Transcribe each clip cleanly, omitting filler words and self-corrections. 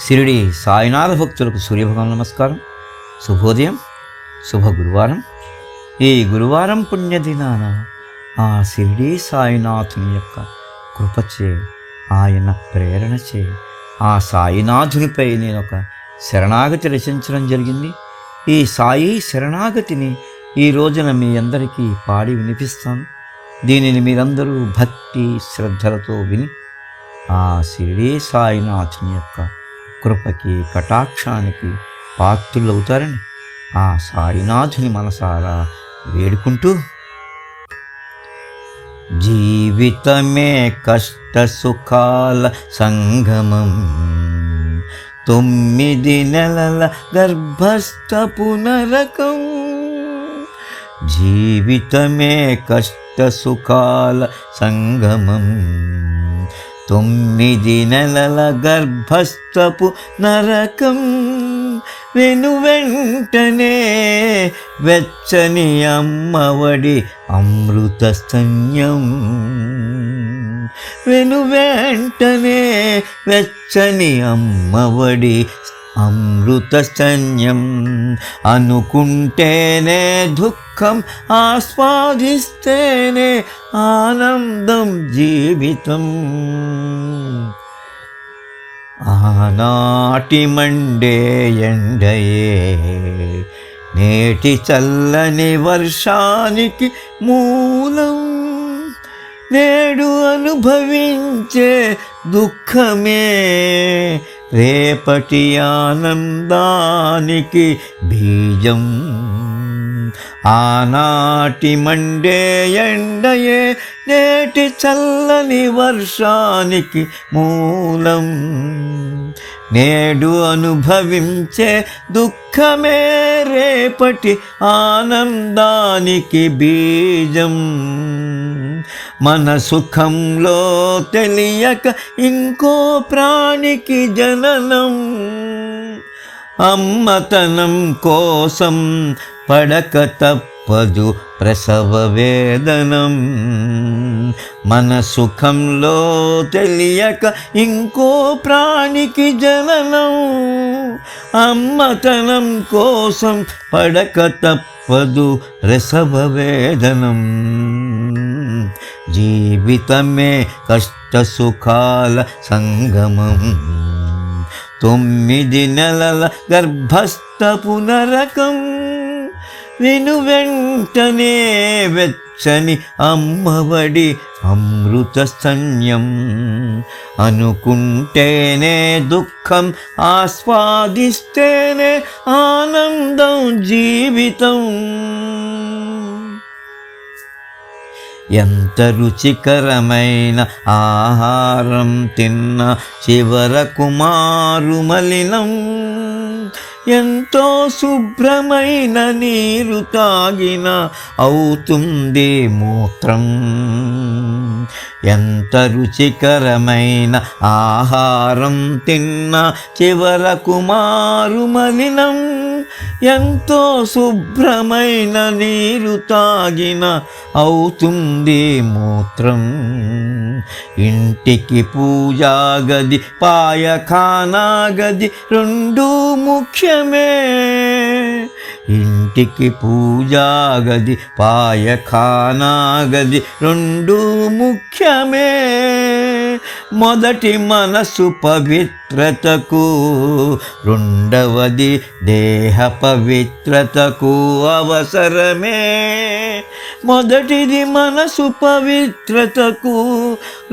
షిరిడి సాయినాథ భక్తులకు సూర్యభగవాన్ నమస్కారం. శుభోదయం, శుభ గురువారం. ఈ గురువారం పుణ్యదినాన ఆ షిరిడి సాయినాథుని యొక్క కృపచే, ఆయన ప్రేరణచే ఆ సాయినాథునిపై నేను ఒక శరణాగతి రచించడం జరిగింది. ఈ సాయి శరణాగతిని ఈ రోజున మీ అందరికీ పాడి వినిపిస్తాను. దీనిని మీరందరూ భక్తి శ్రద్ధలతో విని ఆ షిరిడి సాయినాథుని యొక్క కృపకి, కటాక్షానికి పాత్రులవుతారని ఆ సాయినాథుని మనసారా వేడుకుంటూ, జీవితమే కష్ట సుఖాల సంగమం, 9 నెలల గర్భస్థ పునరకం. జీవితమే కష్ట సుఖాల సంగమం, 9 నెలల గర్భస్థపు నరకం. వెనువెంటనే వెచ్చని అమ్మవడి అమృత స్తన్యం. వెనువెంటనే వెచ్చని అమ్మవడి అమృత స్తన్యం. అనుకుంటేనే దుఃఖం, ఆస్వాదిస్తేనే ఆనందం జీవితం. ఆనాటి మండే ఎండయే నేటి చల్లని వర్షానికి మూలం. నేడు అనుభవించే దుఃఖమే రేపటి ఆనందానికి బీజం. ఆనాటి మండే ఎండయే నేటి చల్లని వర్షానికి మూలం. నేడు అనుభవించే దుఃఖమే రేపటి ఆనందానికి బీజం. మన సుఖంలో తెలియక ఇంకో ప్రాణికి జననం. అమ్మతనం కోసం పడక తప్పదు ప్రసవ వేదనం. మన సుఖంలో తెలియక ఇంకో ప్రాణికి జననం. అమ్మతనం కోసం పడక తప్పదు ప్రసవ వేదనం. జీవితమే కష్ట సుఖాల సంగమం, 9 నెలల గర్భస్థ పునరకం. వెనువెంటనే వెచ్చని అమ్మవడి అమృత స్తన్యం. అనుకుంటేనే దుఃఖం, ఆస్వాదిస్తేనే ఆనందం జీవితం. ఎంత రుచికరమైన ఆహారం తిన్న చివరకు మారు మలినం. ఎంతో శుభ్రమైన నీరు తాగిన అవుతుంది మూత్రం. ఎంత రుచికరమైన ఆహారం తిన్న చివరకు మారు మలినం. ఎంతో శుభ్రమైన నీరు తాగిన అవుతుంది మూత్రం. ఇంటికి పూజా గది, పాయఖానా గది రెండూ ముఖ్యమే. ఇంటికి పూజా గది, పాయఖానా గది రెండూ ముఖ్యమే. మొదటి మనసు పవిత్రతకు, రెండవది దేహ పవిత్రతకు అవసరమే. మొదటిది మనసు పవిత్రతకు,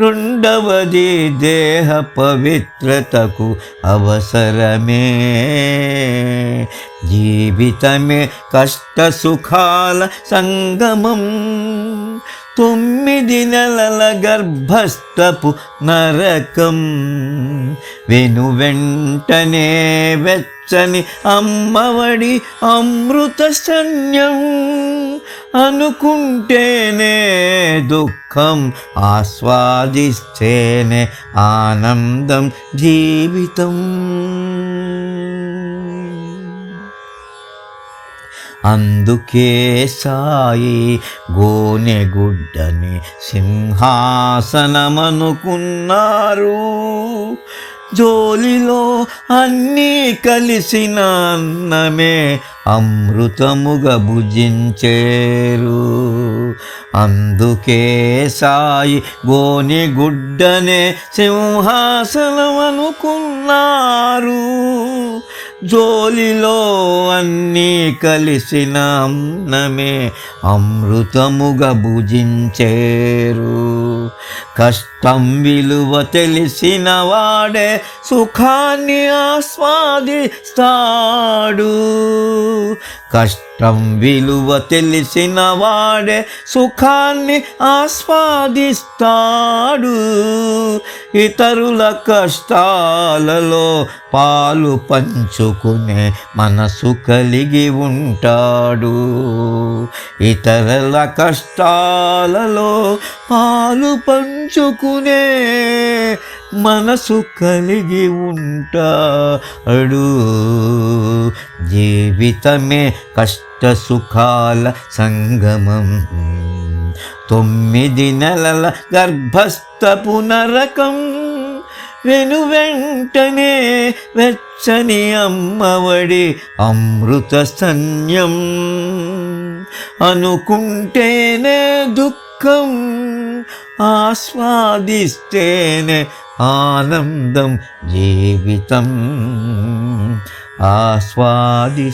రెండవది దేహ పవిత్రతకు అవసరమే. జీవితమే కష్ట సుఖాల సంగమం, 9 నెలల గర్భస్థపు నరకం. వెనువెంటనే వెచ్చని అమ్మవడి అమృత స్తన్యం. అనుకుంటేనే దుఃఖం, ఆస్వాదిస్తేనే ఆనందం జీవితం. అందుకే సాయి గోనెగుడ్డని సింహాసనమనుకున్నారు. జోలిలో అన్నీ కలిసిన అన్నమే అమృతముగా భుజించేరు. అందుకే సాయి గోని గుడ్డనే సింహాసనం అనుకున్నారు. జోలిలో అన్నీ కలిసిన అన్నమే అమృతముగా భుజించేరు. కష్టం విలువ తెలిసిన వాడే సుఖాన్ని ఆస్వాదిస్తాడు. కష్టం విలువ తెలిసిన వాడే సుఖాన్ని ఆస్వాదిస్తాడు. ఇతరుల కష్టాలలో పాలు పంచుకునే మనసు కలిగి ఉంటాడు. ఇతరుల కష్టాలలో పాలు పంచుకునే మనసు కలిగి ఉంటాడు. జీవితమే కష్ట సుఖాల సంగమం. 9 నెలల గర్భస్థపు నరకం. వెనువెంటనే వెచ్చని అమ్మఒడి అమృత స్తన్యం. అనుకుంటేనే దుఃఖం, ఆస్వాదిస్తేనే ఆనందం జీవితం. ఆస్వాదిస్తేనే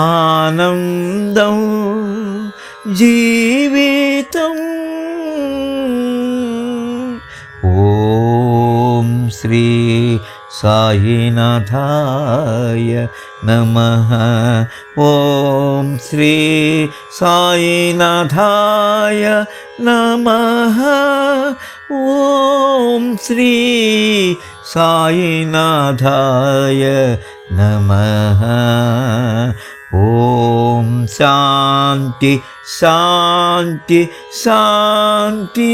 ఆనందం జీవితం. ఓం శ్రీ సాయినాథాయ నమః. ఓం శ్రీ సాయినాథాయ నమః. ఓం శ్రీ సాయినాథాయ నమః. ఓం శాంతి శాంతి శాంతి.